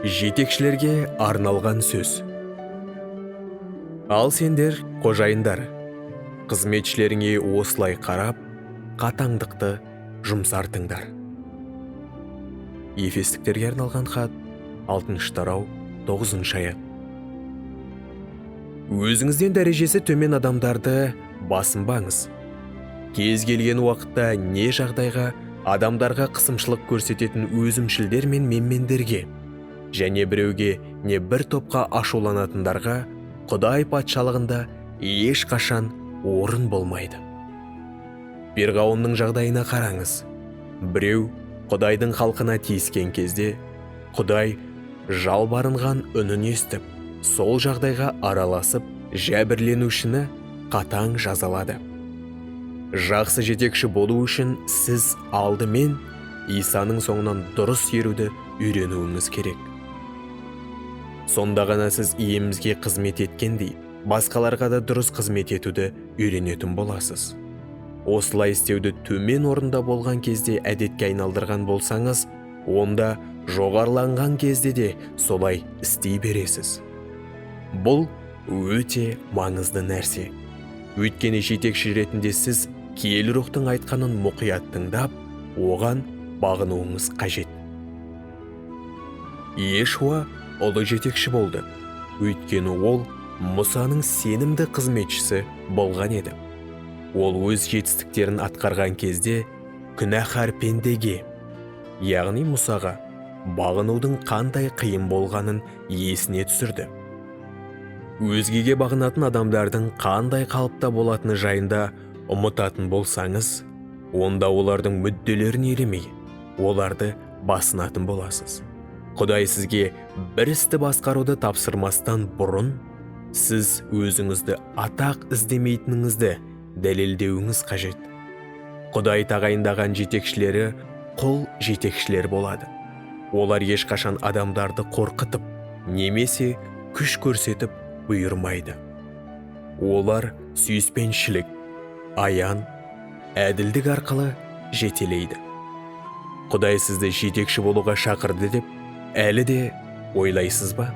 Жетекшілерге арналған сөз. Ал сендер, қожайындар, қызметшілеріңе осылай қарап, қатаңдықты жұмсартыңдар. Ефестіктерге арналған хат, 6 тарау, 9 аят. Өзіңізден дәрежесі төмен адамдарды басынбаңыз. Кез келген уақытта не жағдайға адамдарға қысымшылық көрсететін өзімшілдер мен менмендерге, және біреуге не бір топқа ашуланатындарға Құдай патшалығында ешқашан орын болмайды. Перғауынның жағдайына қараңыз. Біреу Құдайдың халқына тиіскен кезде, Құдай жалбарынған үнін естіп, сол жағдайға араласып, жәбірленушіні қатаң жазалады. Жақсы жетекші болу үшін сіз алдымен Исаның соңынан дұрыс еруді үйренуіңіз керек. Сонда ғана сіз иемізге қызмет еткендей, басқаларға да дұрыс қызмет етуді үйренетін боласыз. Осылай істеуді төмен орында болған кезде әдетке айналдырған болсаңыз, онда жоғарыланған кезде де солай істей бересіз. Бұл өте маңызды нәрсе. Өйткені жетекші ретінде сіз киелі рухтың айтқанын мұқият тыңдап, оған бағынуыңыз қажет. Иешуа ұлы жетекші болды, өйткені ол Мұсаның сенімді қызметшісі болған еді. Ол өз жетістіктерін атқарған кезде күнәһар пендеге, яғни Мұсаға, бағынудың қандай қиын болғанын есіне түсірді. Өзгеге бағынатын адамдардың қандай қалыпта болатыны жайында ұмытатын болсаңыз, онда олардың мүдделерін елемей, оларды басынатын боласыз. Құдай сізге бір істі басқаруды тапсырмастан бұрын, сіз өзіңізді атақ іздемейтініңізді дәлелдеуіңіз қажет. Құдай тағайындаған жетекшілері құл жетекшілер болады. Олар ешқашан адамдарды қорқытып, немесе күш көрсетіп бұйырмайды. Олар сүйіспеншілік, аян, әділдік арқылы жетелейді. Құдай сізді жетекші болуға шақырды деп әлі де ойлайсыз ба?